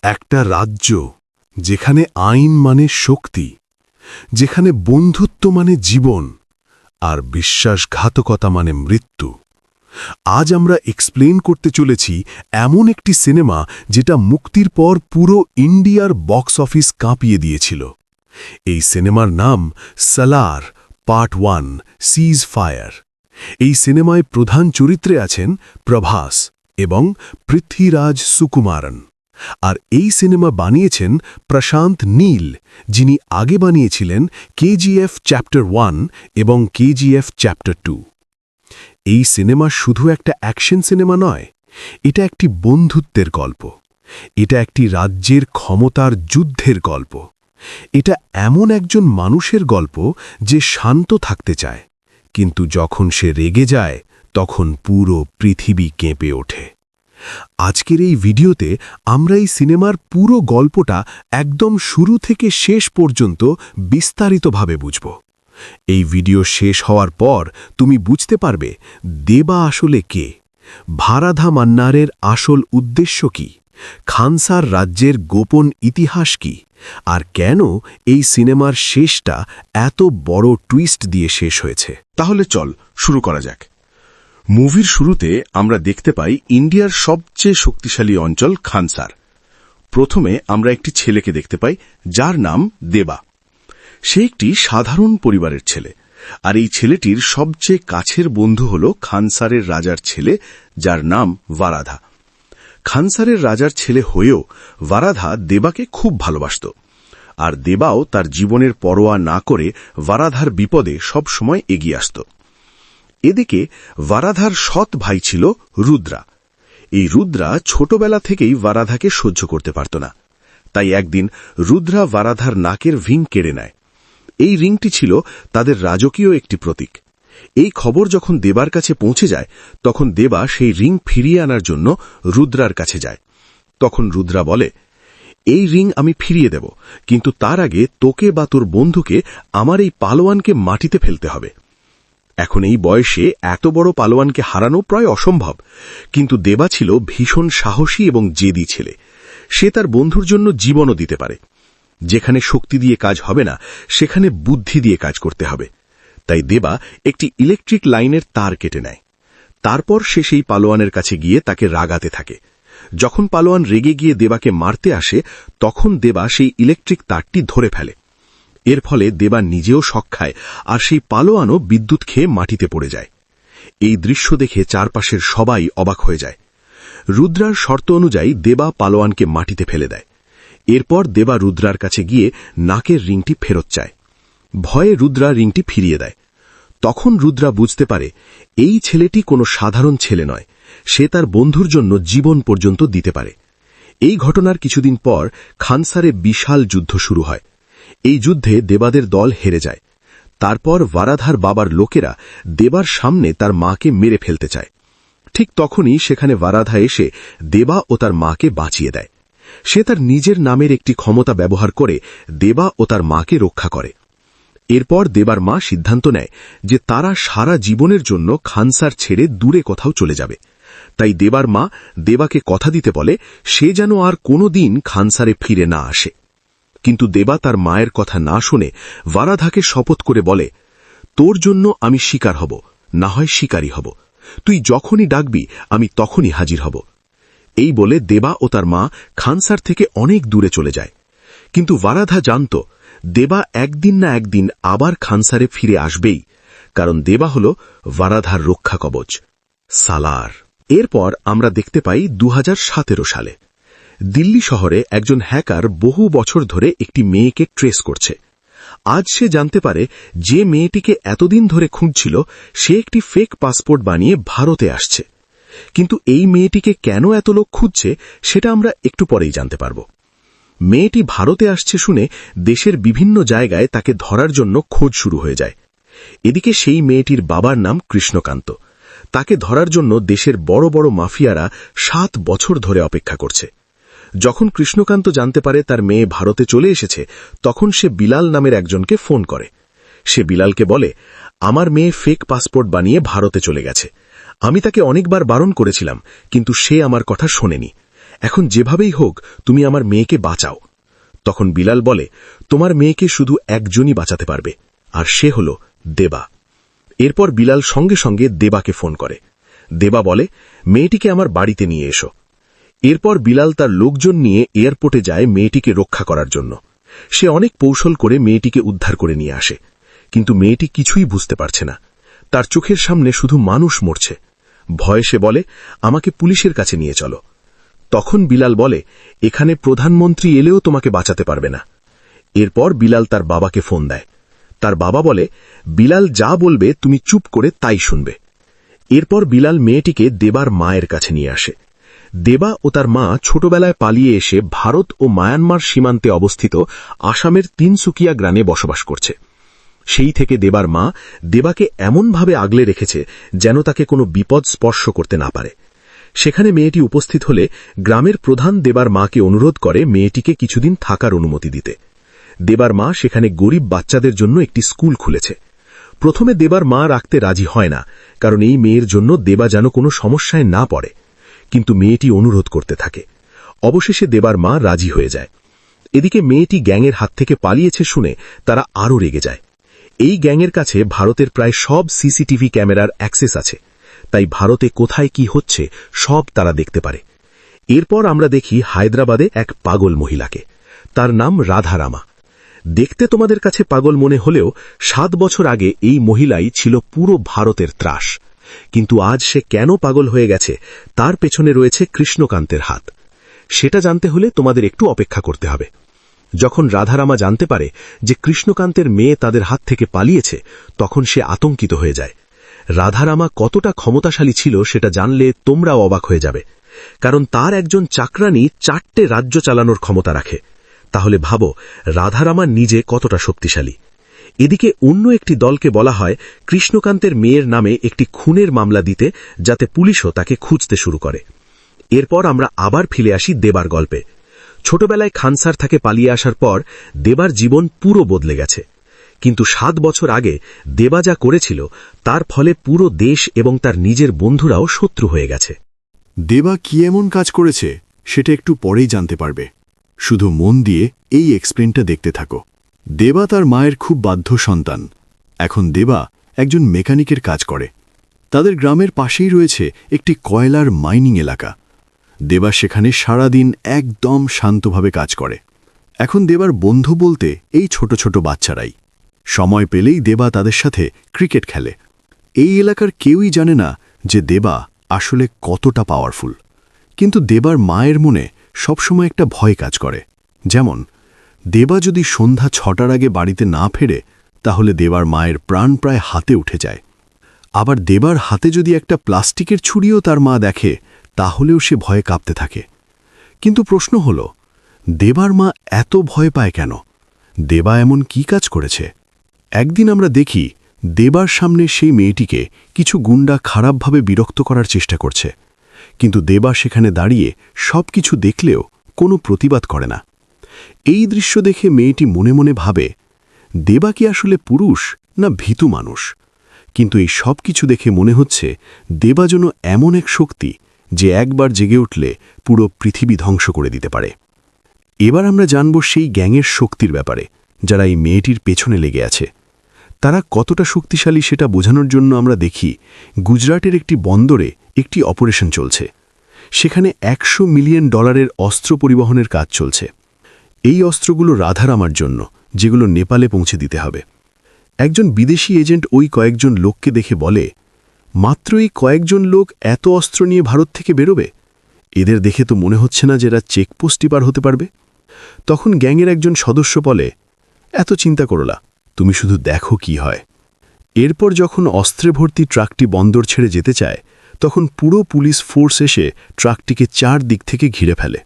একটা রাজ্য যেখানে আইন মানে শক্তি, যেখানে বন্ধুত্ব মানে জীবন আর বিশ্বাসঘাতকতা মানে মৃত্যু। আজ আমরা এক্সপ্লেন করতে চলেছি এমন একটি সিনেমা যেটা মুক্তির পর পুরো ইন্ডিয়ার বক্স অফিস কাঁপিয়ে দিয়েছিল। এই সিনেমার নাম সালার পার্ট 1 সিজ ফায়ার। এই সিনেমায় প্রধান চরিত্রে আছেন প্রভাস এবং পৃথ্বীরাজ সুকুমারন। আর এই সিনেমা বানিয়েছেন প্রশান্ত নীল, যিনি আগে বানিয়েছিলেন কেজিএফ চ্যাপ্টার 1 এবং কেজিএফ চ্যাপ্টার 2। এই সিনেমা শুধু একটা অ্যাকশন সিনেমা নয়, এটা একটি বন্ধুত্বের গল্প। এটা একটি রাজ্যের ক্ষমতার যুদ্ধের গল্প। এটা এমন একজন মানুষের গল্প যে শান্ত থাকতে চায়, কিন্তু যখন সে রেগে যায় তখন পুরো পৃথিবী কেঁপে ওঠে। আজকের এই ভিডিওতে আমরা এই সিনেমার পুরো গল্পটা একদম শুরু থেকে শেষ পর্যন্ত বিস্তারিতভাবে বুঝব। এই ভিডিও শেষ হওয়ার পর তুমি বুঝতে পারবে দেবা আসলে কে, ভারাধা মান্নারের আসল উদ্দেশ্য কি, খানসার রাজ্যের গোপন ইতিহাস কি, আর কেন এই সিনেমার শেষটা এত বড় টুইস্ট দিয়ে শেষ হয়েছে। তাহলে চল শুরু করা যাক। মুভির শুরুতে আমরা দেখতে পাই ইন্ডিয়ার সবচেয়ে শক্তিশালী অঞ্চল খানসার। প্রথমে আমরা একটি ছেলেকে দেখতে পাই যার নাম দেবা। সে একটি সাধারণ পরিবারের ছেলে, আর এই ছেলেটির সবচেয়ে কাছের বন্ধু হল খানসারের রাজার ছেলে, যার নাম ভারাধা। খানসারের রাজার ছেলে হয়েও ভারাধা দেবাকে খুব ভালোবাসত, আর দেবাও তার জীবনের পরোয়া না করে ভারাধার বিপদে সব সময় এগিয়ে আসত। এদিকে ভারাধার সৎ ভাই ছিল রুদ্রা। এই রুদ্রা ছোটবেলা থেকেই ভারাধাকে সহ্য করতে পারত না, তাই একদিন রুদ্রা ভারাধার নাকের রিং কেড়ে নেয়। এই রিংটি ছিল তাদের রাজকীয় একটি প্রতীক। এই খবর যখন দেবার কাছে পৌঁছে যায়, তখন দেবা সেই রিং ফিরিয়ে আনার জন্য রুদ্রার কাছে যায়। তখন রুদ্রা বলে, এই রিং আমি ফিরিয়ে দেব, কিন্তু তার আগে তোকে বা তোর বন্ধুকে আমার এই পালোয়ানকে মাটিতে ফেলতে হবে। এখন এই বয়সে এত বড় পালোয়ানকে হারানো প্রায় অসম্ভব, কিন্তু দেবা ছিল ভীষণ সাহসী এবং জেদি ছেলে। সে তার বন্ধুর জন্য জীবনও দিতে পারে। যেখানে শক্তি দিয়ে কাজ হবে না, সেখানে বুদ্ধি দিয়ে কাজ করতে হবে। তাই দেবা একটি ইলেকট্রিক লাইনের তার কেটে নেয়। তারপর সে সেই পালোয়ানের কাছে গিয়ে তাকে রাগাতে থাকে। যখন পালোয়ান রেগে গিয়ে দেবাকে মারতে আসে, তখন দেবা সেই ইলেকট্রিক তারটি ধরে ফেলে। এর ফলে দেবা নিজেও শক খায়, আর সেই পালোয়ানও বিদ্যুৎ খেয়ে মাটিতে পড়ে যায়। এই দৃশ্য দেখে চারপাশের সবাই অবাক হয়ে যায়। রুদ্রার শর্ত অনুযায়ী দেবা পালোয়ানকে মাটিতে ফেলে দেয়। এরপর দেবা রুদ্রার কাছে গিয়ে নাকের রিংটি ফেরত চায়। ভয়ে রুদ্রা রিংটি ফিরিয়ে দেয়। তখন রুদ্রা বুঝতে পারে এই ছেলেটি কোনো সাধারণ ছেলে নয়, সে তার বন্ধুর জন্য জীবন পর্যন্ত দিতে পারে। এই ঘটনার কিছুদিন পর খানসারে বিশাল যুদ্ধ শুরু হয়। এই যুদ্ধে দেবাদের দল হেরে যায়। তারপর ভারাধার বাবার লোকেরা দেবার সামনে তার মাকে মেরে ফেলতে চায়। ঠিক তখনই সেখানে ভারাধা এসে দেবা ও তার মাকে বাঁচিয়ে দেয়। সে তার নিজের নামের একটি ক্ষমতা ব্যবহার করে দেবা ও তার মাকে রক্ষা করে। এরপর দেবার মা সিদ্ধান্ত নেয় যে তারা সারা জীবনের জন্য খানসার ছেড়ে দূরে কোথাও চলে যাবে। তাই দেবার মা দেবাকে কথা দিতে বলে সে যেন আর কোনো দিন খানসারে ফিরে না আসে। কিন্তু দেবা তার মায়ের কথা না শুনে ভারাধাকে শপথ করে বলে, তোর জন্য আমি শিকার হব, না হয় শিকারী হব। তুই যখনই ডাকবি আমি তখনই হাজির হব। এই বলে দেবা ও তার মা খানসার থেকে অনেক দূরে চলে যায়। কিন্তু ভারাধা জানত দেবা একদিন না একদিন আবার খানসারে ফিরে আসবেই, কারণ দেবা হল ভারাধার রক্ষা কবচ, সালার। এরপর আমরা দেখতে পাই 2017 সালে দিল্লি শহরে একজন হ্যাকার বহু বছর ধরে একটি মেয়েকে ট্রেস করছে। আজ সে জানতে পারে যে মেয়েটিকে এতদিন ধরে খুঁজছিল সে একটি ফেক পাসপোর্ট বানিয়ে ভারতে আসছে। কিন্তু এই মেয়েটিকে কেন এত লোক খুঁজছে সেটা আমরা একটু পরেই জানতে পারব। মেয়েটি ভারতে আসছে শুনে দেশের বিভিন্ন জায়গায় তাকে ধরার জন্য খোঁজ শুরু হয়ে যায়। এদিকে সেই মেয়েটির বাবার নাম কৃষ্ণকান্ত। তাকে ধরার জন্য দেশের বড় বড় মাফিয়ারা 7 বছর ধরে অপেক্ষা করছে। যখন কৃষ্ণকান্ত জানতে পারে তার মেয়ে ভারতে চলে এসেছে, তখন সে বিলাল নামের একজনকে ফোন করে। সে বিলালকে বলে, আমার মেয়ে ফেক পাসপোর্ট বানিয়ে ভারতে চলে গেছে। আমি তাকে অনেকবার বারণ করেছিলাম, কিন্তু সে আমার কথা শোনেনি। এখন যেভাবেই হোক তুমি আমার মেয়েকে বাঁচাও। তখন বিলাল বলে, তোমার মেয়েকে শুধু একজনই বাঁচাতে পারবে, আর সে হল দেবা। এরপর বিলাল সঙ্গে সঙ্গে দেবাকে ফোন করে। দেবা বলে, মেয়েটিকে আমার বাড়িতে নিয়ে এসো। এরপর বিলাল তার লোকজন নিয়ে এয়ারপোর্টে যায় মেয়েটিকে রক্ষা করার জন্য। সে অনেক কৌশল করে মেয়েটিকে উদ্ধার করে নিয়ে আসে, কিন্তু মেয়েটি কিছুই বুঝতে পারছে না। তার চোখের সামনে শুধু মানুষ মরছে। ভয়ে সে বলে, আমাকে পুলিশের কাছে নিয়ে চলো। তখন বিলাল বলে, এখানে প্রধানমন্ত্রী এলেও তোমাকে বাঁচাতে পারবে না। এরপর বিলাল তার বাবাকে ফোন দেয়। তার বাবা বলে, বিলাল যা বলবে তুমি চুপ করে তাই শুনবে। এরপর বিলাল মেয়েটিকে দেবার মায়ের কাছে নিয়ে আসে। দেবা ও তার মা ছোটবেলায় পালিয়ে এসে ভারত ও মায়ানমার সীমান্তে অবস্থিত আসামের তিনসুকিয়া গ্রামে বসবাস করছে। সেই থেকে দেবার মা দেবাকে এমনভাবে আগলে রেখেছে যেন তাকে কোনো বিপদ স্পর্শ করতে না পারে। সেখানে মেয়েটি উপস্থিত হলে গ্রামের প্রধান দেবার মাকে অনুরোধ করে মেয়েটিকে কিছুদিন থাকার অনুমতি দিতে। দেবার মা সেখানে গরিব বাচ্চাদের জন্য একটি স্কুল খুলেছে। প্রথমে দেবার মা রাখতে রাজি হয় না, কারণ এই মেয়ের জন্য দেবা যেন কোনো সমস্যায় না পড়ে। কিন্তু মেয়েটি অনুরোধ করতে থাকে। অবশেষে দেবার মা রাজি হয়ে যায়। এদিকে মেয়েটি গ্যাংয়ের হাত থেকে পালিয়েছে শুনে তারা আরও রেগে যায়। এই গ্যাংয়ের কাছে ভারতের প্রায় সব সিসিটিভি ক্যামেরার অ্যাক্সেস আছে, তাই ভারতে কোথায় কি হচ্ছে সব তারা দেখতে পারে। এরপর আমরা দেখি হায়দ্রাবাদে এক পাগল মহিলাকে। তার নাম রাধারামা। দেখতে তোমাদের কাছে পাগল মনে হলেও 7 বছর আগে এই মহিলাই ছিল পুরো ভারতের ত্রাস। কিন্তু আজ সে কেন পাগল হয়ে গেছে তার পেছনে রয়েছে কৃষ্ণকান্তের হাত। সেটা জানতে হলে তোমাদের একটু অপেক্ষা করতে হবে। যখন রাধারামা জানতে পারে যে কৃষ্ণকান্তের মেয়ে তাদের হাত থেকে পালিয়েছে, তখন সে আতঙ্কিত হয়ে যায়। রাধারামা কতটা ক্ষমতাশালী ছিল সেটা জানলে তোমরাও অবাক হয়ে যাবে, কারণ তার একজন চাকরানী 4টে রাজ্য চালানোর ক্ষমতা রাখে। তাহলে ভাবো রাধারামা নিজে কতটা শক্তিশালী। এদিকে অন্য একটি দলকে বলা হয় কৃষ্ণকান্তের মেয়ের নামে একটি খুনের মামলা দিতে, যাতে পুলিশও তাকে খুঁজতে শুরু করে। এরপর আমরা আবার ফিরে আসি দেবার গল্পে। ছোটবেলায় খানসার থেকে পালিয়ে আসার পর দেবার জীবন পুরো বদলে গেছে। কিন্তু 7 বছর আগে দেবা যা করেছিল তার ফলে পুরো দেশ এবং তার নিজের বন্ধুরাও শত্রু হয়ে গেছে। দেবা কি এমন কাজ করেছে সেটা একটু পরেই জানতে পারবে। শুধু মন দিয়ে এই এক্সপ্লেনটা দেখতে থাকো। দেবা তার মায়ের খুব বাধ্য সন্তান। এখন দেবা একজন মেকানিকের কাজ করে। তাদের গ্রামের পাশেই রয়েছে একটি কয়লার মাইনিং এলাকা। দেবা সেখানে সারাদিন একদম শান্তভাবে কাজ করে। এখন দেবার বন্ধু বলতে এই ছোট ছোট বাচ্চারাই। সময় পেলেই দেবা তাদের সাথে ক্রিকেট খেলে। এই এলাকার কেউই জানে না যে দেবা আসলে কতটা পাওয়ারফুল। কিন্তু দেবার মায়ের মনে সবসময় একটা ভয় কাজ করে। যেমন দেবা যদি সন্ধ্যা 6টার আগে বাড়িতে না ফেরে, তাহলে দেবার মায়ের প্রাণ প্রায় হাতে উঠে যায়। আবার দেবার হাতে যদি একটা প্লাস্টিকের ছুরিও তার মা দেখে, তাহলেও সে ভয়ে কাঁপতে থাকে। কিন্তু প্রশ্ন হল, দেবার মা এত ভয় পায় কেন? দেবা এমন কি কাজ করেছে? একদিন আমরা দেখি দেবার সামনে সেই মেয়েটিকে কিছু গুন্ডা খারাপভাবে বিরক্ত করার চেষ্টা করছে। কিন্তু দেবা সেখানে দাঁড়িয়ে সবকিছু দেখলেও কোনো প্রতিবাদ করে না। এই দৃশ্য দেখে মেয়েটি মনে মনে ভাবে, দেবা কি আসলে পুরুষ না ভীতু মানুষ? কিন্তু এই সব কিছু দেখে মনে হচ্ছে দেবা যেন এমন এক শক্তি যে একবার জেগে উঠলে পুরো পৃথিবী ধ্বংস করে দিতে পারে। এবার আমরা জানব সেই গ্যাংয়ের শক্তির ব্যাপারে, যারা এই মেয়েটির পেছনে লেগে আছে। তারা কতটা শক্তিশালী সেটা বোঝানোর জন্য আমরা দেখি গুজরাটের একটি বন্দরে একটি অপারেশন চলছে। সেখানে $100 মিলিয়ন অস্ত্র পরিবহনের কাজ চলছে। এই অস্ত্রগুলো রাধারামার জন্য, যেগুলো নেপালে পৌঁছে দিতে হবে। একজন বিদেশি এজেন্ট ওই কয়েকজন লোককে দেখে বলে, মাত্র এই কয়েকজন লোক এত অস্ত্র নিয়ে ভারত থেকে বেরোবে? এদের দেখে তো মনে হচ্ছে না যে এরা চেকপোস্টই পার হতে পারবে। তখন গ্যাংয়ের একজন সদস্য বলে, এত চিন্তা করো না, তুমি শুধু দেখো কি হয়। এরপর যখন অস্ত্রে ভর্তি ট্রাকটি বন্দর ছেড়ে যেতে চায়, তখন পুরো পুলিশ ফোর্স এসে ট্রাকটিকে 4 দিক থেকে ঘিরে ফেলে।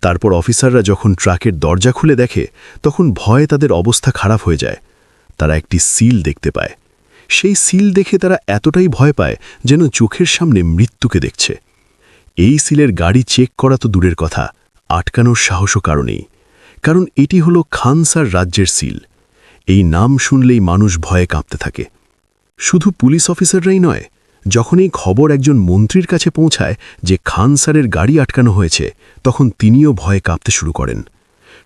তারপর অফিসাররা যখন ট্রাকের দরজা খুলে দেখে, তখন ভয়ে তাদের অবস্থা খারাপ হয়ে যায়। তারা একটি সিল দেখতে পায়। সেই সিল দেখে তারা এতটাই ভয় পায় যেন চোখের সামনে মৃত্যুকে দেখছে। এই সিলের গাড়ি চেক করা তো দূরের কথা, আটকানোর সাহসও কারণেই। কারণ এটি হলো খানসার রাজ্যের সিল। এই নাম শুনলেই মানুষ ভয়ে কাঁপতে থাকে। শুধু পুলিশ অফিসাররাই নয়, যখন এই খবর একজন মন্ত্রীর কাছে পৌঁছায় যে খান স্যারের গাড়ি আটকানো হয়েছে, তখন তিনিও ভয়ে কাঁপতে শুরু করেন।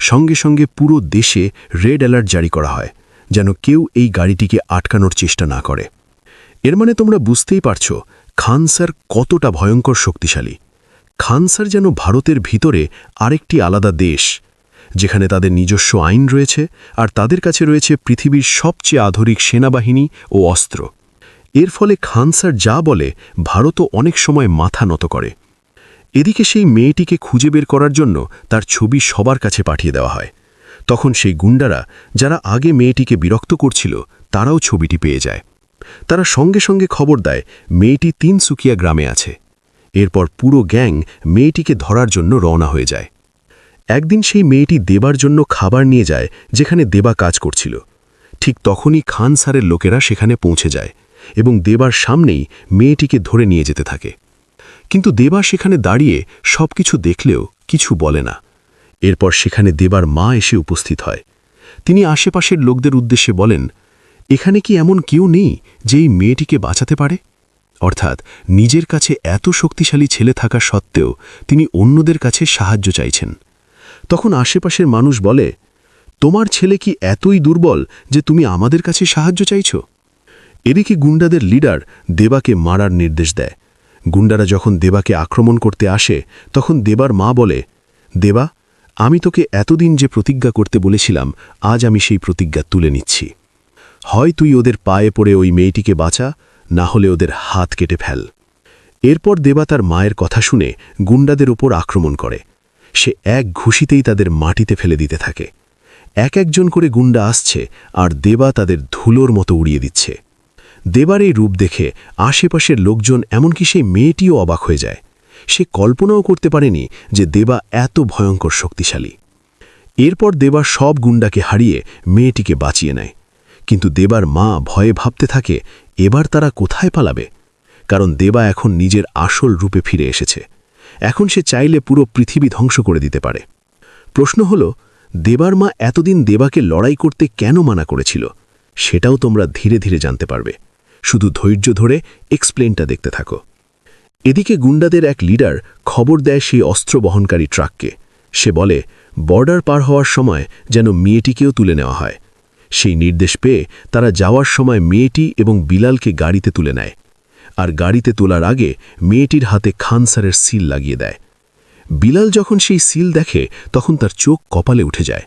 সঙ্গে সঙ্গে পুরো দেশে রেড অ্যালার্ট জারি করা হয়, যেন কেউ এই গাড়িটিকে আটকানোর চেষ্টা না করে। এর মানে তোমরা বুঝতেই পারছো খান স্যার কতটা ভয়ঙ্কর শক্তিশালী। খান স্যার যেন ভারতের ভিতরে আরেকটি আলাদা দেশ, যেখানে তাদের নিজস্ব আইন রয়েছে আর তাদের কাছে রয়েছে পৃথিবীর সবচেয়ে আধুনিক সেনাবাহিনী ও অস্ত্র। এর ফলে খান স্যার যা বলে ভারতও অনেক সময় মাথা নত করে। এদিকে সেই মেয়েটিকে খুঁজে বের করার জন্য তার ছবি সবার কাছে পাঠিয়ে দেওয়া হয়। তখন সেই গুন্ডারা, যারা আগে মেয়েটিকে বিরক্ত করছিল, তারাও ছবিটি পেয়ে যায়। তারা সঙ্গে সঙ্গে খবর দেয় মেয়েটি তিনসুকিয়া গ্রামে আছে। এরপর পুরো গ্যাং মেয়েটিকে ধরার জন্য রওনা হয়ে যায়। একদিন সেই মেয়েটি দেবার জন্য খাবার নিয়ে যায় যেখানে দেবা কাজ করছিল। ঠিক তখনই খান স্যারের লোকেরা সেখানে পৌঁছে যায় এবং দেবার সামনেই মেয়েটিকে ধরে নিয়ে যেতে থাকে। কিন্তু দেবা সেখানে দাঁড়িয়ে সবকিছু দেখলেও কিছু বলে না। এরপর সেখানে দেবার মা এসে উপস্থিত হয়। তিনি আশেপাশের লোকদের উদ্দেশ্যে বলেন, এখানে কি এমন কেউ নেই যে এই মেয়েটিকে বাঁচাতে পারে? অর্থাৎ নিজের কাছে এত শক্তিশালী ছেলে থাকা সত্ত্বেও তিনি অন্যদের কাছে সাহায্য চাইছেন। তখন আশেপাশের মানুষ বলে, তোমার ছেলে কি এতই দুর্বল যে তুমি আমাদের কাছে সাহায্য চাইছ? এদিকে গুন্ডাদের লিডার দেবাকে মারার নির্দেশ দেয়। গুন্ডারা যখন দেবাকে আক্রমণ করতে আসে, তখন দেবার মা বলে, দেবা, আমি তোকে এতদিন যে প্রতিজ্ঞা করতে বলেছিলাম, আজ আমি সেই প্রতিজ্ঞা তুলে নিচ্ছি। হয় তুই ওদের পায়ে পড়ে ওই মেয়েটিকে বাঁচা, না হলে ওদের হাত কেটে ফেল। এরপর দেবা তার মায়ের কথা শুনে গুন্ডাদের ওপর আক্রমণ করে। সে এক ঘুষিতেই তাদের মাটিতে ফেলে দিতে থাকে। এক একজন করে গুন্ডা আসছে আর দেবা তাদের ধুলোর মতো উড়িয়ে দিচ্ছে। দেবার এই রূপ দেখে আশেপাশের লোকজন, এমনকি সেই মেয়েটিও অবাক হয়ে যায়। সে কল্পনাও করতে পারেনি যে দেবা এত ভয়ঙ্কর শক্তিশালী। এরপর দেবা সব গুন্ডাকে হারিয়ে মেয়েটিকে বাঁচিয়ে নেয়। কিন্তু দেবার মা ভয়ে ভাবতে থাকে এবার তারা কোথায় পালাবে, কারণ দেবা এখন নিজের আসল রূপে ফিরে এসেছে। এখন সে চাইলে পুরো পৃথিবী ধ্বংস করে দিতে পারে। প্রশ্ন হল, দেবার মা এতদিন দেবাকে লড়াই করতে কেন মানা করেছিল? সেটাও তোমরা ধীরে ধীরে জানতে পারবে। শুধু ধৈর্য ধরে এক্সপ্লেনটা দেখতে থাকো। এদিকে গুন্ডাদের এক লিডার খবর দেয় সেই অস্ত্র বহনকারী ট্রাককে। সে বলে, বর্ডার পার হওয়ার সময় যেন মেয়েটিকেও তুলে নেওয়া হয়। সেই নির্দেশ পেয়ে তারা যাওয়ার সময় মেয়েটি এবং বিলালকে গাড়িতে তুলে নেয়, আর গাড়িতে তোলার আগে মেয়েটির হাতে খান স্যারের সিল লাগিয়ে দেয়। বিলাল যখন সেই সিল দেখে, তখন তার চোখ কপালে উঠে যায়।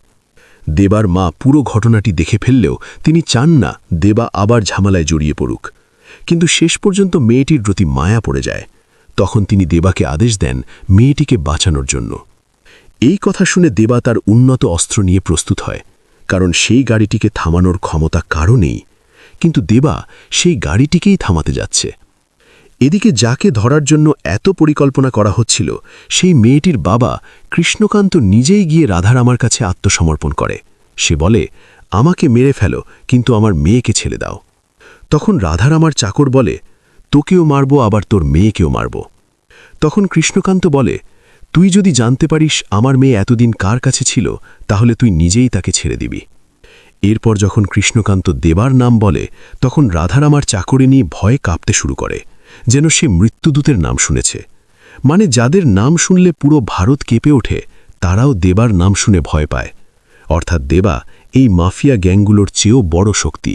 দেবার মা পুরো ঘটনাটি দেখে ফেললেও তিনি চান না দেবা আবার ঝামেলায় জড়িয়ে পড়ুক। কিন্তু শেষ পর্যন্ত মেয়েটির প্রতি মায়া পড়ে যায়। তখন তিনি দেবাকে আদেশ দেন মেয়েটিকে বাঁচানোর জন্য। এই কথা শুনে দেবা তার উন্নত অস্ত্র নিয়ে প্রস্তুত হয়, কারণ সেই গাড়িটিকে থামানোর ক্ষমতা কারও নেই। কিন্তু দেবা সেই গাড়িটিকেই থামাতে যাচ্ছে। এদিকে যাকে ধরার জন্য এত পরিকল্পনা করা হচ্ছিল, সেই মেয়েটির বাবা কৃষ্ণকান্ত নিজেই গিয়ে রাধারামার কাছে আত্মসমর্পণ করে। সে বলে, আমাকে মেরে ফেলো, কিন্তু আমার মেয়েকে ছেড়ে দাও। তখন রাধারামার চাকর বলে, তোকেও মারব, আবার তোর মেয়েকেও মারব। তখন কৃষ্ণকান্ত বলে, তুই যদি জানতে পারিস আমার মেয়ে এতদিন কার কাছে ছিল, তাহলে তুই নিজেই তাকে ছেড়ে দিবি। এরপর যখন কৃষ্ণকান্ত দেবার নাম বলে, তখন রাধারামার চাকরিনী ভয়ে কাঁপতে শুরু করে, যেন সে মৃত্যুদূতের নাম শুনেছে। মানে যাদের নাম শুনলে পুরো ভারত কেঁপে ওঠে, তারাও দেবার নাম শুনে ভয় পায়। অর্থাৎ দেবা এই মাফিয়া গ্যাংগুলোর চেয়েও বড় শক্তি।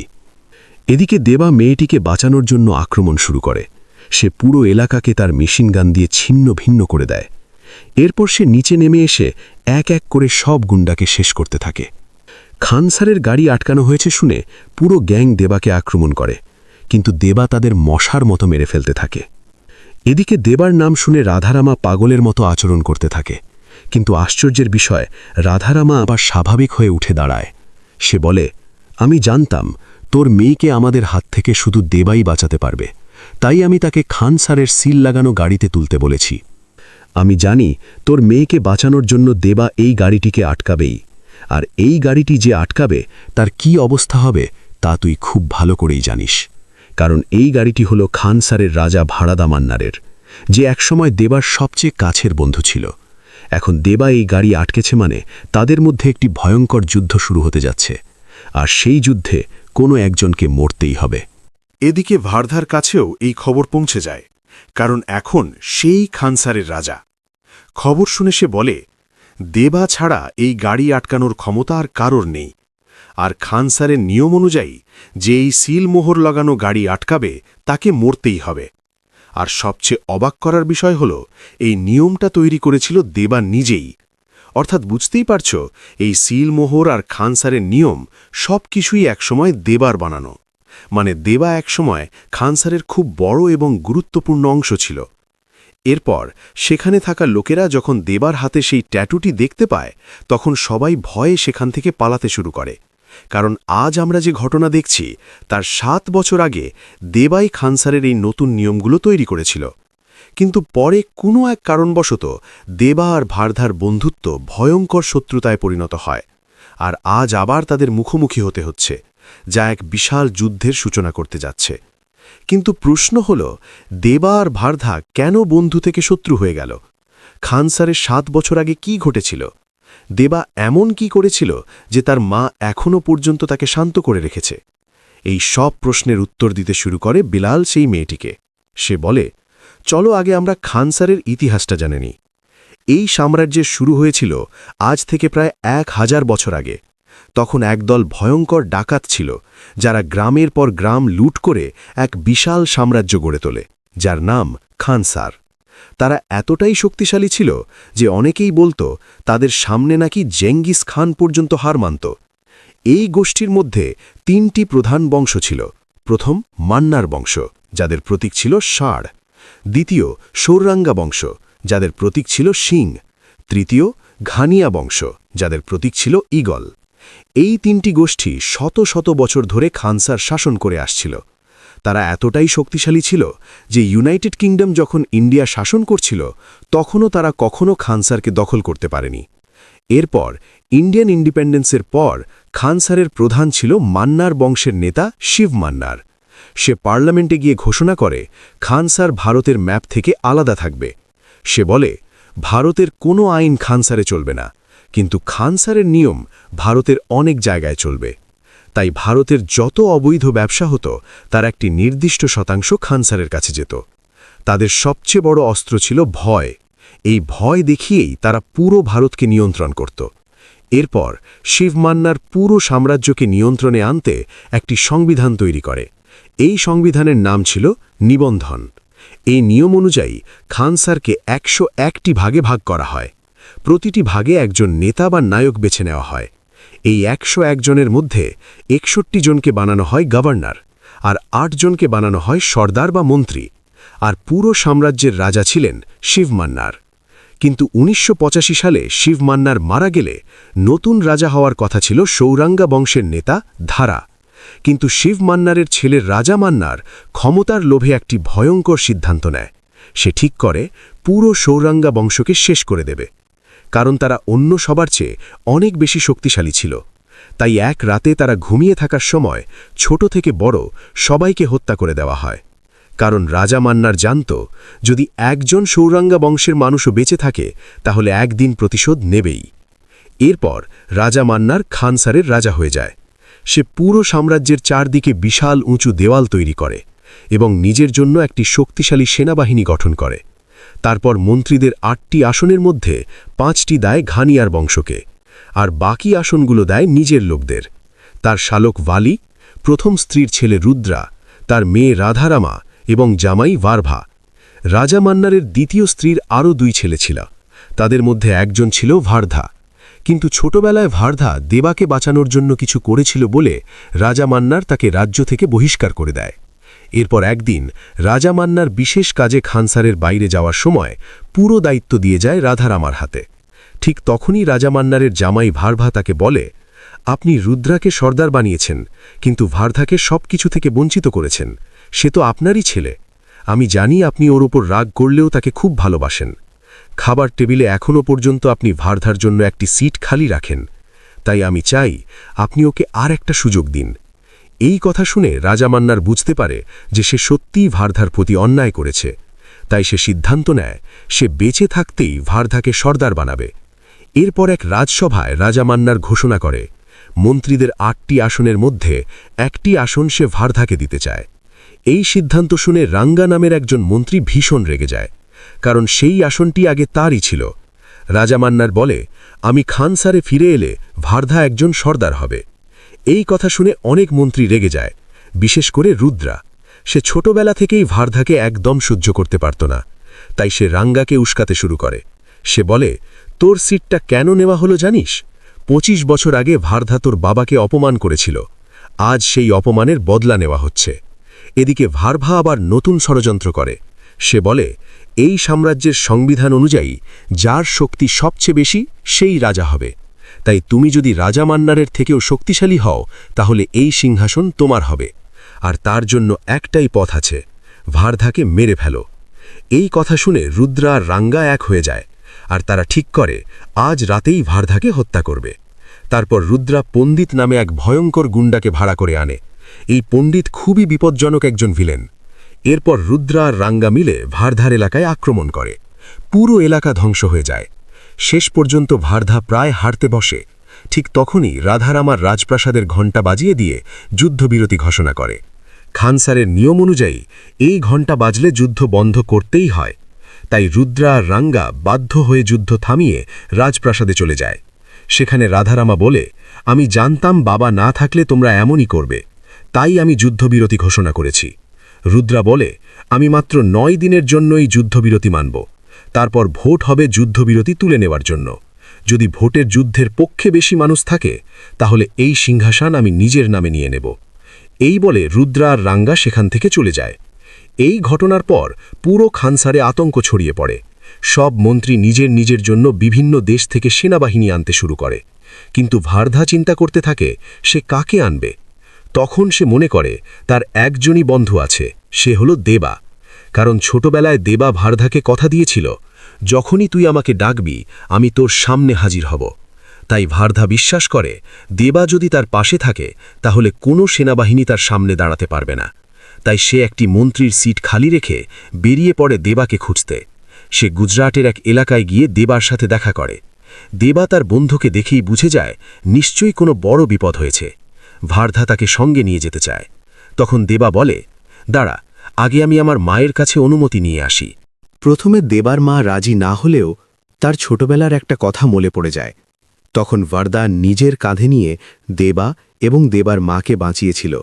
এদিকে দেবা মেয়েটিকে বাঁচানোর জন্য আক্রমণ শুরু করে। সে পুরো এলাকাকে তার মেশিন গান দিয়ে ছিন্ন ভিন্ন করে দেয়। এরপর সে নিচে নেমে এসে এক এক করে সব গুন্ডাকে শেষ করতে থাকে। খান স্যারের গাড়ি আটকানো হয়েছে শুনে পুরো গ্যাং দেবাকে আক্রমণ করে, কিন্তু দেবা তাদের মশার মতো মেরে ফেলতে থাকে। এদিকে দেবার নাম শুনে রাধারামা পাগলের মতো আচরণ করতে থাকে। কিন্তু আশ্চর্যের বিষয়, রাধারামা আবার স্বাভাবিক হয়ে উঠে দাঁড়ায়। সে বলে, আমি জানতাম তোর মেয়েকে আমাদের হাত থেকে শুধু দেবাই বাঁচাতে পারবে, তাই আমি তাকে খান স্যারের সিল লাগানো গাড়িতে তুলতে বলেছি। আমি জানি তোর মেয়েকে বাঁচানোর জন্য দেবা এই গাড়িটিকে আটকাবেই, আর এই গাড়িটি যে আটকাবে তার কি অবস্থা হবে তা তুই খুব ভালো করেই জানিস। কারণ এই গাড়িটি হলো খান স্যারের রাজা ভাড়াদা মান্নারের, যে একসময় দেবার সবচেয়ে কাছের বন্ধু ছিল। এখন দেবা এই গাড়ি আটকেছে মানে তাদের মধ্যে একটি ভয়ঙ্কর যুদ্ধ শুরু হতে যাচ্ছে, আর সেই যুদ্ধে কোনো একজনকে মরতেই হবে। এদিকে ভারধার কাছেও এই খবর পৌঁছে যায়, কারণ এখন সেই খানসারের রাজা। খবর শুনে সে বলে, দেবা ছাড়া এই গাড়ি আটকানোর ক্ষমতা আর কারোর নেই। আর খানসারের নিয়ম অনুযায়ী যে এই সিলমোহর লাগানো গাড়ি আটকাবে তাকে মরতেই হবে। আর সবচেয়ে অবাক করার বিষয় হল, এই নিয়মটা তৈরি করেছিল দেবা নিজেই। অর্থাৎ বুঝতেই পারছ, এই সিলমোহর আর খানসারের নিয়ম সব কিছুই একসময় দেবার বানানো। মানে দেবা একসময় খানসারের খুব বড় এবং গুরুত্বপূর্ণ অংশ ছিল। এরপর সেখানে থাকা লোকেরা যখন দেবার হাতে সেই ট্যাটুটি দেখতে পায়, তখন সবাই ভয়ে সেখান থেকে পালাতে শুরু করে। কারণ আজ আমরা যে ঘটনা দেখছি তার 7 বছর আগে দেবাই খানসারের এই নতুন নিয়মগুলো তৈরি করেছিল। কিন্তু পরে কোনো এক কারণবশত দেবা আর ভারধার বন্ধুত্ব ভয়ঙ্কর শত্রুতায় পরিণত হয়। আর আজ আবার তাদের মুখোমুখি হতে হচ্ছে, যা এক বিশাল যুদ্ধের সূচনা করতে যাচ্ছে। কিন্তু প্রশ্ন হল, দেবা আর ভারধা কেন বন্ধু থেকে শত্রু হয়ে গেল? খানসারের 7 বছর আগে কি ঘটেছিল? দেবা এমন কি করেছিল যে তার মা এখনও পর্যন্ত তাকে শান্ত করে রেখেছে? এই সব প্রশ্নের উত্তর দিতে শুরু করে বিলাল সেই মেয়েটিকে। সে বলে, চলো আগে আমরা খানসারের ইতিহাসটা জেনে নিই। এই সাম্রাজ্যের শুরু হয়েছিল আজ থেকে প্রায় 1000 বছর আগে। তখন একদল ভয়ঙ্কর ডাকাত ছিল, যারা গ্রামের পর গ্রাম লুট করে এক বিশাল সাম্রাজ্য গড়ে তোলে, যার নাম খানসার। তারা এতটাই শক্তিশালী ছিল যে অনেকেই বলতো তাদের সামনে নাকি জেঙ্গিস খান পর্যন্ত হার মানত। এই গোষ্ঠীর মধ্যে 3টি প্রধান বংশ ছিল। প্রথম মান্নার বংশ, যাদের প্রতীক ছিল ষাঁড়। দ্বিতীয় সৌরাঙ্গা বংশ, যাদের প্রতীক ছিল সিং। তৃতীয় ঘানিয়া বংশ, যাদের প্রতীক ছিল ঈগল। এই 3টি গোষ্ঠী শত শত বছর ধরে খানসার শাসন করে আসছিল। তারা এতটাই শক্তিশালী ছিল যে ইউনাইটেড কিংডম যখন ইন্ডিয়া শাসন করছিল, তখনও তারা কখনো খানসারকে দখল করতে পারেনি। এরপর ইন্ডিয়ান ইন্ডিপেন্ডেন্সের পর খানসারের প্রধান ছিল মান্নার বংশের নেতা শিব মান্নার। সে পার্লামেন্টে গিয়ে ঘোষণা করে খানসার ভারতের ম্যাপ থেকে আলাদা থাকবে। সে বলে, ভারতের কোনো আইন খানসারে চলবে না, কিন্তু খানসারের নিয়ম ভারতের অনেক জায়গায় চলবে। তাই ভারতের যত অবৈধ ব্যবসা হতো তার একটি নির্দিষ্ট শতাংশ খানসারের কাছে যেত। তাদের সবচেয়ে বড় অস্ত্র ছিল ভয়। এই ভয় দেখিয়েই তারা পুরো ভারতকে নিয়ন্ত্রণ করত। এরপর শিব মান্নার পুরো সাম্রাজ্যকে নিয়ন্ত্রণে আনতে একটি সংবিধান তৈরি করে। এই সংবিধানের নাম ছিল নিবন্ধন। এই নিয়ম অনুযায়ী খানসারকে 101টি ভাগে ভাগ করা হয়। প্রতিটি ভাগে একজন নেতা বা নায়ক বেছে নেওয়া হয়। এই 101 জনের মধ্যে 61 জনকে বানানো হয় গভর্নর, আর 8 জনকে বানানো হয় সর্দার বা মন্ত্রী। আর পুরো সাম্রাজ্যের রাজা ছিলেন শিব মান্নার। কিন্তু 1985 সালে শিব মান্নার মারা গেলে নতুন রাজা হওয়ার কথা ছিল সৌরাঙ্গা বংশের নেতা ধারা। কিন্তু শিব মান্নারের ছেলের রাজা মান্নার ক্ষমতার লোভে একটি ভয়ঙ্কর সিদ্ধান্ত নেয়। সে ঠিক করে পুরো সৌরাঙ্গা বংশকে শেষ করে দেবে, কারণ তারা অন্য সবার চেয়ে অনেক বেশি শক্তিশালী ছিল। তাই এক রাতে তারা ঘুমিয়ে থাকার সময় ছোট থেকে বড় সবাইকে হত্যা করে দেওয়া হয়। কারণ রাজা মান্নার জানত, যদি একজন সৌরাঙ্গা বংশের মানুষও বেঁচে থাকে তাহলে একদিন প্রতিশোধ নেবেই। এরপর রাজা মান্নার খানসারের রাজা হয়ে যায়। সে পুরো সাম্রাজ্যের চারদিকে বিশাল উঁচু দেওয়াল তৈরি করে এবং নিজের জন্য একটি শক্তিশালী সেনাবাহিনী গঠন করে। তারপর মন্ত্রীদের 8টি আসনের মধ্যে 5টি দেয় ঘানিয়ার বংশকে, আর বাকি আসনগুলো দেয় নিজের লোকদের। তার শালক ভালি, প্রথম স্ত্রীর ছেলে রুদ্রা, তার মেয়ে রাধারামা এবং জামাই ভারভা। রাজা মান্নারের দ্বিতীয় স্ত্রীর আরও 2 ছেলে ছিল। তাদের মধ্যে একজন ছিল ভারধা। কিন্তু ছোটবেলায় ভারধা দেবাকে বাঁচানোর জন্য কিছু করেছিল বলে রাজা মান্নার তাকে রাজ্য থেকে বহিষ্কার করে দেয়। এরপর একদিন রাজা মান্নার বিশেষ কাজে খানসারের বাইরে যাওয়ার সময় পুরো দায়িত্ব দিয়ে যায় রাধারামার হাতে। ঠিক তখনই রাজা মান্নারের জামাই ভারভা তাকে বলে, আপনি রুদ্রাকে সর্দার বানিয়েছেন, কিন্তু ভারধাকে সব কিছু থেকে বঞ্চিত করেছেন। সে তো আপনারই ছেলে। আমি জানি আপনি ওর ওপর রাগ করলেও তাকে খুব ভালোবাসেন। খাবার টেবিলে এখনও পর্যন্ত আপনি ভারধার জন্য একটি সিট খালি রাখেন। তাই আমি চাই আপনি ওকে আর একটা সুযোগ দিন। এই কথা শুনে রাজা মান্নার বুঝতে পারে যে সে সত্যিই ভারধার প্রতি অন্যায় করেছে। তাই সে সিদ্ধান্ত নেয় সে বেঁচে থাকতেই ভারধাকে সর্দার বানাবে। এরপর এক রাজসভায় রাজা মান্নার ঘোষণা করে মন্ত্রীদের 8টি আসনের মধ্যে 1টি আসন সে ভারধাকে দিতে চায়। এই সিদ্ধান্ত শুনে রাঙ্গা নামের একজন মন্ত্রী ভীষণ রেগে যায়, কারণ সেই আসনটি আগে তারই ছিল। রাজা মান্নার বলে, আমি খানসারে ফিরে এলে ভার্ধা একজন সর্দার হবে। এই কথা শুনে অনেক মন্ত্রী রেগে যায়, বিশেষ করে রুদ্রা। সে ছোটবেলা থেকেই ভার্ধাকে একদম সহ্য করতে পারত না, তাই সে রাঙ্গাকে উস্কাতে শুরু করে। সে বলে, তোর সিটটা কেন নেওয়া হলো জানিস? 25 বছর আগে ভার্ধা তোর বাবাকে অপমান করেছিল, আজ সেই অপমানের বদলা নেওয়া হচ্ছে। এদিকে ভার্ভা আবার নতুন ষড়যন্ত্র করে। সে বলে, এই সাম্রাজ্যের সংবিধান অনুযায়ী যার শক্তি সবচেয়ে বেশি সেই রাজা হবে, তাই তুমি যদি রাজা মান্নারের থেকেও শক্তিশালী হও তাহলে এই সিংহাসন তোমার হবে, আর তার জন্য একটাই পথ আছে, ভার্ধাকে মেরে ফেলো। এই কথা শুনে রুদ্রা আর রাঙ্গা এক হয়ে যায়, আর তারা ঠিক করে আজ রাতেই ভার্ধাকে হত্যা করবে। তারপর রুদ্রা পণ্ডিত নামে এক ভয়ঙ্কর গুন্ডাকে ভাড়া করে আনে। এই পণ্ডিত খুবই বিপজ্জনক একজন ভিলেন। এরপর রুদ্রা আর রাঙ্গা মিলে ভার্ধার এলাকায় আক্রমণ করে। পুরো এলাকা ধ্বংস হয়ে যায়। শেষ পর্যন্ত ভার্ধা প্রায় হারতে বসে। ঠিক তখনই রাধারামার রাজপ্রাসাদের ঘণ্টা বাজিয়ে দিয়ে যুদ্ধবিরতি ঘোষণা করে। খানসারের নিয়ম অনুযায়ী এই ঘণ্টা বাজলে যুদ্ধ বন্ধ করতেই হয়, তাই রুদ্রা আর রাঙ্গা বাধ্য হয়ে যুদ্ধ থামিয়ে রাজপ্রাসাদে চলে যায়। সেখানে রাধারামা বলে, আমি জানতাম বাবা না থাকলে তোমরা এমনই করবে, তাই আমি যুদ্ধবিরতি ঘোষণা করেছি। রুদ্রা বলে, আমি মাত্র 9 দিনের জন্যই যুদ্ধবিরতি মানব, তারপর ভোট হবে যুদ্ধবিরতি তুলে নেওয়ার জন্য। যদি ভোটের যুদ্ধের পক্ষে বেশি মানুষ থাকে তাহলে এই সিংহাসন আমি নিজের নামে নিয়ে নেব। এই বলে রুদ্রা আর রাঙ্গা সেখান থেকে চলে যায়। এই ঘটনার পর পুরো খানসারে আতঙ্ক ছড়িয়ে পড়ে। সব মন্ত্রী নিজের নিজের জন্য বিভিন্ন দেশ থেকে সেনাবাহিনী আনতে শুরু করে, কিন্তু ভার্ধা চিন্তা করতে থাকে সে কাকে আনবে। তখন সে মনে করে তার একজনই বন্ধু আছে, সে হলো দেবা। কারণ ছোটবেলায় দেবা ভার্ধাকে কথা দিয়েছিল, যখনই তুই আমাকে ডাকবি আমি তোর সামনে হাজির হব। তাই ভার্ধা বিশ্বাস করে দেবা যদি তার পাশে থাকে তাহলে কোনো সেনাবাহিনী তার সামনে দাঁড়াতে পারবে না। তাই সে একটি মন্ত্রীর সিট খালি রেখে বেরিয়ে পড়ে দেবাকে খুঁজতে। সে গুজরাটের এক এলাকায় গিয়ে দেবার সাথে দেখা করে। দেবা তার বন্ধুকে দেখেই বুঝে যায় নিশ্চয়ই কোনো বড় বিপদ হয়েছে। ভার্ধা তাকে সঙ্গে নিয়ে যেতে চায়। তখন দেবা বলে, দাঁড়া, আগে আমি আমার মায়ের কাছে অনুমতি নিয়ে আসি। প্রথমে দেবার মা রাজি না হলেও তার ছোটবেলার একটা কথা মনে পড়ে যায়। তখন ভার্ধা নিজের কাঁধে নিয়ে দেবা এবং দেবার মাকে বাঁচিয়েছিল।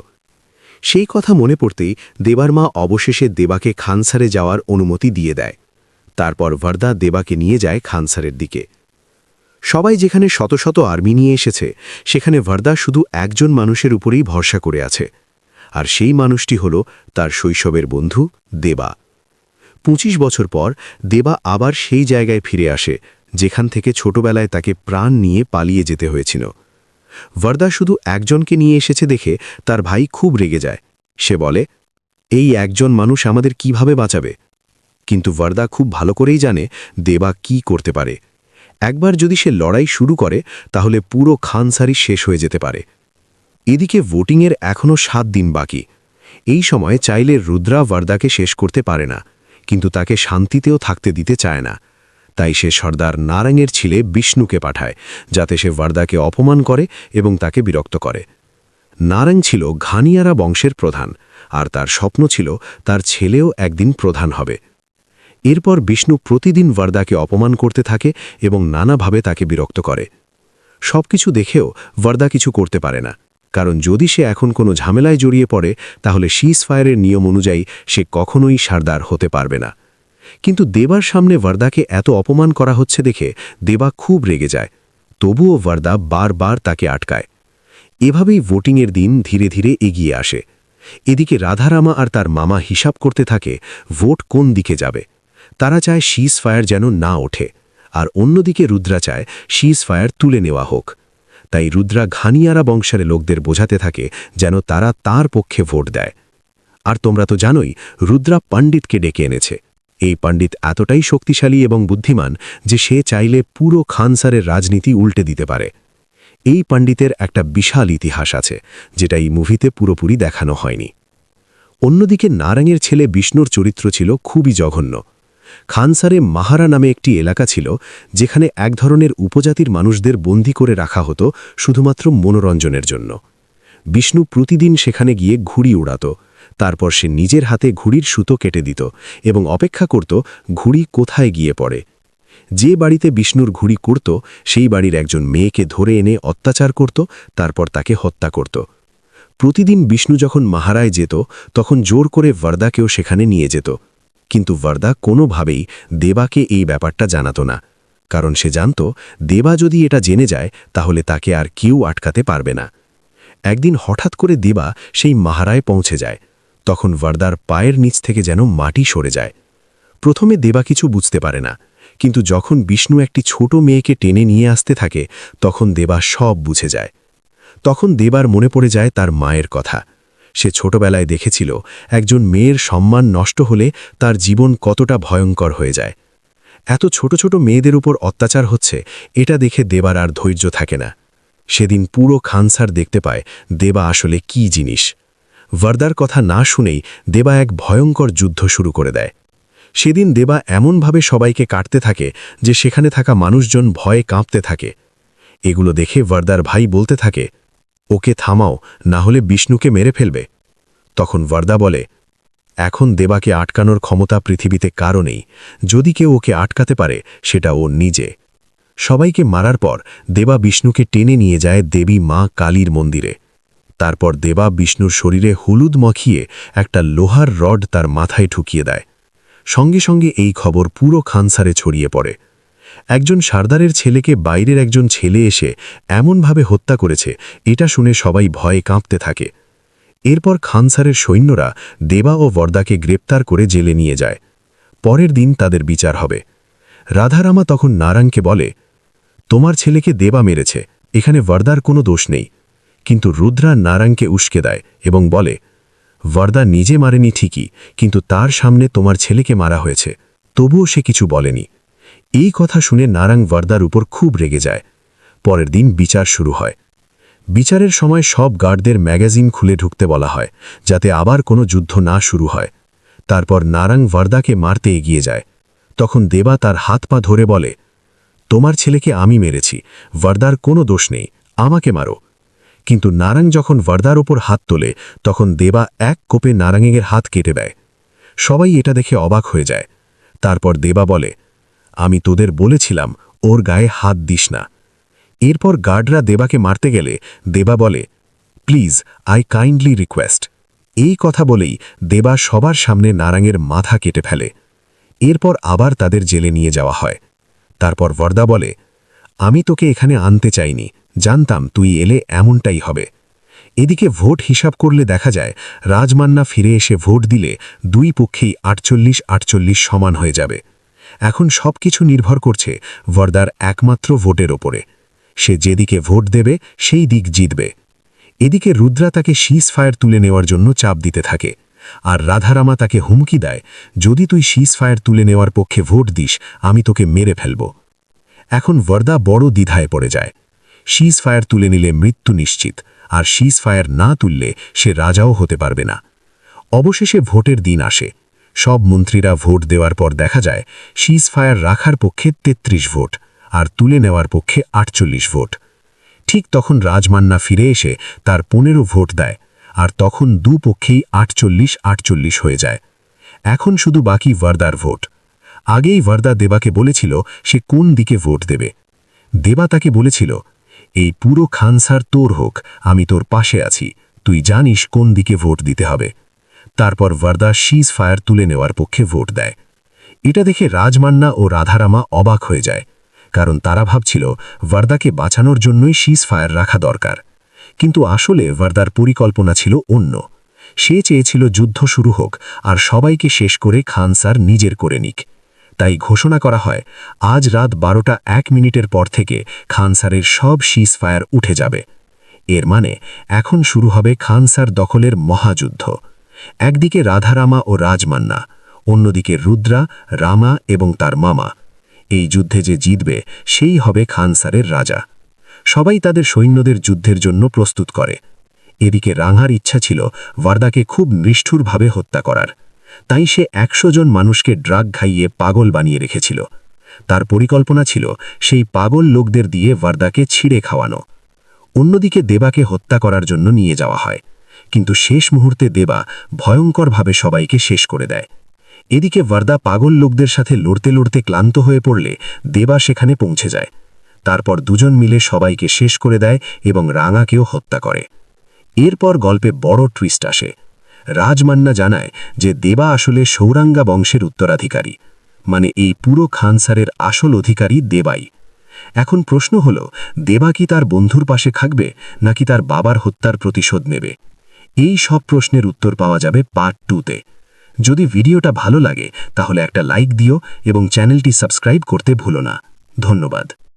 সেই কথা মনে পড়তেই দেবার মা অবশেষে দেবাকে খানসারে যাওয়ার অনুমতি দিয়ে দেয়। তারপর ভার্ধা দেবাকে নিয়ে যায় খানসারের দিকে। সবাই যেখানে শত শত আর্মি নিয়ে এসেছে সেখানে ভার্ধা শুধু একজন মানুষের উপরেই ভরসা করে আছে, আর সেই মানুষটি হল তার শৈশবের বন্ধু দেবা। 25 বছর পর দেবা আবার সেই জায়গায় ফিরে আসে যেখান থেকে ছোটবেলায় তাকে প্রাণ নিয়ে পালিয়ে যেতে হয়েছিল। ভার্ধা শুধু একজনকে নিয়ে এসেছে দেখে তার ভাই খুব রেগে যায়। সে বলে, এই একজন মানুষ আমাদের কিভাবে বাঁচাবে? কিন্তু ভার্ধা খুব ভালো করেই জানে দেবা কি করতে পারে। একবার যদি সে লড়াই শুরু করে তাহলে পুরো খানসারি শেষ হয়ে যেতে পারে। এদিকে ভোটিংয়ের এখনও 7 দিন বাকি। এই সময় চাইলে রুদ্রা ভার্ধাকে শেষ করতে পারে না, কিন্তু তাকে শান্তিতেও থাকতে দিতে চায় না। তাই সে সর্দার নারায়ণের ছেলে বিষ্ণুকে পাঠায়, যাতে সে ভার্ধাকে অপমান করে এবং তাকে বিরক্ত করে। নারায়ণ ছিল ঘানিয়ারা বংশের প্রধান, আর তার স্বপ্ন ছিল তার ছেলেও একদিন প্রধান হবে। এরপর বিষ্ণু প্রতিদিন ভার্ধাকে অপমান করতে থাকে এবং নানাভাবে তাকে বিরক্ত করে। সবকিছু দেখেও ভার্ধা কিছু করতে পারে না, কারণ যদি সে এখন কোনো ঝামেলায় জড়িয়ে পড়ে তাহলে সিজফায়ারের নিয়ম অনুযায়ী সে কখনোই সর্দার হতে পারবে না। কিন্তু দেবার সামনে ভার্ধাকে এত অপমান করা হচ্ছে দেখে দেবা খুব রেগে যায়। তবুও ভার্ধা বারবার তাকে আটকায়। এভাবেই ভোটিংয়ের দিন ধীরে ধীরে এগিয়ে আসে। এদিকে রাধারামা আর তার মামা হিসাব করতে থাকে ভোট কোন দিকে যাবে। তারা চায় সিজফায়ার যেন না ওঠে, আর অন্যদিকে রুদ্রা চায় সিজফায়ার তুলে নেওয়া হোক। তাই রুদ্রা ঘানিয়ারা বংশের লোকদের বোঝাতে থাকে যেন তারা তার পক্ষে ভোট দেয়। আর তোমরা তো জানোই রুদ্রা পণ্ডিতকে ডেকে এনেছে। এই পণ্ডিত এতটাই শক্তিশালী এবং বুদ্ধিমান যে সে চাইলে পুরো খানসারের রাজনীতি উল্টে দিতে পারে। এই পণ্ডিতের একটা বিশাল ইতিহাস আছে, যেটা এই মুভিতে পুরোপুরি দেখানো হয়নি। অন্যদিকে নারায়ণের ছেলে বিষ্ণুর চরিত্র ছিল খুবই জঘন্য। খানসারে মাহারা নামে একটি এলাকা ছিল যেখানে এক ধরনের উপজাতির মানুষদের বন্দী করে রাখা হতো শুধুমাত্র মনোরঞ্জনের জন্য। বিষ্ণু প্রতিদিন সেখানে গিয়ে ঘুড়ি উড়াত, তারপর সে নিজের হাতে ঘুড়ির সুতো কেটে দিত এবং অপেক্ষা করত ঘুড়ি কোথায় গিয়ে পড়ে। যে বাড়িতে বিষ্ণুর ঘুড়ি করত সেই বাড়ির একজন মেয়েকে ধরে এনে অত্যাচার করত, তারপর তাকে হত্যা করত। প্রতিদিন বিষ্ণু যখন মাহারায় যেত তখন জোর করে বরদাকেও সেখানে নিয়ে যেত, কিন্তু বরদা কোনোভাবেই দেবাকে এই ব্যাপারটা জানাত না, কারণ সে জানত দেবা যদি এটা জেনে যায় তাহলে তাকে আর কেউ আটকাতে পারবে না। একদিন হঠাৎ করে দেবা সেই মাহারায় পৌঁছে যায়, তখন বরদার পায়ের নিচ থেকে যেন মাটি সরে যায়। প্রথমে দেবা কিছু বুঝতে পারে না, কিন্তু যখন বিষ্ণু একটি ছোট মেয়েকে টেনে নিয়ে আসতে থাকে তখন দেবা সব বুঝে যায়। তখন দেবার মনে পড়ে যায় তার মায়ের কথা। সে ছোটবেলায় দেখেছিল একজন মেয়ের সম্মান নষ্ট হলে তার জীবন কতটা ভয়ঙ্কর হয়ে যায়। এত ছোট ছোট মেয়েদের উপর অত্যাচার হচ্ছে এটা দেখে দেবার আর ধৈর্য থাকে না। সেদিন পুরো খানসার দেখতে পায় দেবা আসলে কি জিনিস। বরদার কথা না শুনেই দেবা এক ভয়ঙ্কর যুদ্ধ শুরু করে দেয়। সেদিন দেবা এমনভাবে সবাইকে কাটতে থাকে যে সেখানে থাকা মানুষজন ভয়ে কাঁপতে থাকে। এগুলো দেখে বরদার ভাই বলতে থাকে, ওকে থামাও, না হলে বিষ্ণুকে মেরে ফেলবে। তখন বরদা বলে, এখন দেবাকে আটকানোর ক্ষমতা পৃথিবীতে কারও নেই, যদি কেউ ওকে আটকাতে পারে সেটা ও নিজে। সবাইকে মারার পর দেবা বিষ্ণুকে টেনে নিয়ে যায় দেবী মা কালীর মন্দিরে। তারপর দেবা বিষ্ণুর শরীরে হলুদ মাখিয়ে একটা লোহার রড তার মাথায় ঠুকিয়ে দেয়। সঙ্গে সঙ্গে এই খবর পুরো খানসারে ছড়িয়ে পড়ে। একজন সর্দারের ছেলেকে বাইরের একজন ছেলে এসে এমনভাবে হত্যা করেছে এটা শুনে সবাই ভয়ে কাঁপতে থাকে। এরপর খানসারের সৈন্যরা দেবা ও বরদাকে গ্রেপ্তার করে জেলে নিয়ে যায়। পরের দিন তাদের বিচার হবে। রাধারামা তখন নারাংকে বলে, তোমার ছেলেকে দেবা মেরেছে, এখানে বরদার কোনো দোষ নেই। কিন্তু রুদ্রা নারাংকে উস্কে দেয় এবং বলে, বরদা নিজে মারেনি ঠিকই, কিন্তু তার সামনে তোমার ছেলেকে মারা হয়েছে, তবুও সে কিছু বলেনি। এই কথা শুনে নারাং বরদার উপর খুব রেগে যায়। পরের দিন বিচার শুরু হয়। বিচারের সময় সব গার্ডদের ম্যাগাজিন খুলে ঢুকতে বলা হয়, যাতে আবার কোনো যুদ্ধ না শুরু হয়। তারপর নারাং বরদাকে মারতে এগিয়ে যায়। তখন দেবা তার হাত পা ধরে বলে, তোমার ছেলেকে আমি মেরেছি, বরদার কোনো দোষ নেই, আমাকে মারো। কিন্তু নারাং যখন বরদার ওপর হাত তোলে তখন দেবা এক কোপে নারাঙের হাত কেটে দেয়। সবাই এটা দেখে অবাক হয়ে যায়। তারপর দেবা বলে, আমি তোদের বলেছিলাম ওর গায়ে হাত দিস না। এরপর গার্ডরা দেবাকে মারতে গেলে দেবা বলে, প্লিজ, আই কাইন্ডলি রিকোয়েস্ট। এই কথা বলেই দেবা সবার সামনে নারাঙের মাথা কেটে ফেলে। এরপর আবার তাদের জেলে নিয়ে যাওয়া হয়। তারপর বরদা বলে, আমি তোকে এখানে আনতে চাইনি, জানতাম তুই এলে এমনটাই হবে। এদিকে ভোট হিসাব করলে দেখা যায় রাজমান্না ফিরে এসে ভোট দিলে দুই পক্ষেই 48-48 সমান হয়ে যাবে। এখন সবকিছু নির্ভর করছে বরদার একমাত্র ভোটের ওপরে। সে যেদিকে ভোট দেবে সেই দিক জিতবে। এদিকে রুদ্রা তাকে সিজ ফায়ার তুলে নেওয়ার জন্য চাপ দিতে থাকে, আর রাধারামা তাকে হুমকি দেয়, যদি তুই সিজ ফায়ার তুলে নেওয়ার পক্ষে ভোট দিস আমি তোকে মেরে ফেলব। এখন বরদা বড় দ্বিধায় পড়ে যায়। সিজ ফায়ার তুলে নিলে মৃত্যু নিশ্চিত, আর সিজ ফায়ার না তুললে সে রাজাও হতে পারবে না। অবশেষে ভোটের দিন আসে। সব মন্ত্রীরা ভোট দেওয়ার পর দেখা যায় সিজ ফায়ার রাখার পক্ষে 33 ভোট আর তুলে নেওয়ার পক্ষে 48 ভোট। ঠিক তখন রাজমান্না ফিরে এসে তার 15 ভোট দেয়, আর তখন দুপক্ষেই 48-48 হয়ে যায়। এখন শুধু বাকি বরদার ভোট। আগেই বরদা দেবাকে বলেছিল সে কোন দিকে ভোট দেবে। দেবা তাকে বলেছিল, এই পুরো খানসার তোর হোক, আমি তোর পাশে আছি, তুই জানিস কোন দিকে ভোট দিতে হবে। তারপর বরদা সিজ ফায়ার তুলে নেওয়ার পক্ষে ভোট দেয়। এটা দেখে রাজমান্না ও রাধারামা অবাক হয়ে যায়, কারণ তারা ভাবছিল বরদাকে বাঁচানোর জন্যই সিজ ফায়ার রাখা দরকার। কিন্তু আসলে বরদার পরিকল্পনা ছিল অন্য। সে চেয়েছিল যুদ্ধ শুরু হোক আর সবাইকে শেষ করে খানসার নিজের করে নিক। তাই ঘোষণা করা হয়, আজ রাত 12:01 পর থেকে খানসারের সব সিজ ফায়ার উঠে যাবে। এর মানে এখন শুরু হবে খানসার দখলের মহাযুদ্ধ। একদিকে রাধারামা ও রাজমান্না, অন্যদিকে রুদ্রা, রামা এবং তার মামা। এই যুদ্ধে যে জিতবে সেই হবে খানসারের রাজা। সবাই তাদের সৈন্যদের যুদ্ধের জন্য প্রস্তুত করে। এদিকে রাঙার ইচ্ছা ছিল বরদাকে খুব নিষ্ঠুরভাবে হত্যা করার, তাই সে 100 জন মানুষকে ড্রাগ খাইয়ে পাগল বানিয়ে রেখেছিল। তার পরিকল্পনা ছিল সেই পাগল লোকদের দিয়ে বরদাকে ছিঁড়ে খাওয়ানো। অন্যদিকে দেবাকে হত্যা করার জন্য নিয়ে যাওয়া হয়। কিন্তু শেষ মুহূর্তে দেবা ভয়ঙ্করভাবে সবাইকে শেষ করে দেয়। এদিকে ভার্দা পাগল লোকদের সাথে লড়তে লড়তে ক্লান্ত হয়ে পড়লে দেবা সেখানে পৌঁছে যায়। তারপর দুজন মিলে সবাইকে শেষ করে দেয় এবং রাঙাকেও হত্যা করে। এরপর গল্পে বড় টুইস্ট আসে। রাজমান্না জানায় যে দেবা আসলে সৌরাঙ্গা বংশের উত্তরাধিকারী, মানে এই পুরো খানসারের আসল অধিকারী দেবাই। এখন প্রশ্ন হল, দেবা কি তার বন্ধুর পাশে থাকবে নাকি তার বাবার হত্যার প্রতিশোধ নেবে? এই সব প্রশ্নের উত্তর পাওয়া যাবে পার্ট 2-তে। যদি ভিডিওটা ভালো লাগে তাহলে একটা লাইক দিও এবং চ্যানেলটি সাবস্ক্রাইব করতে ভুলো না। ধন্যবাদ।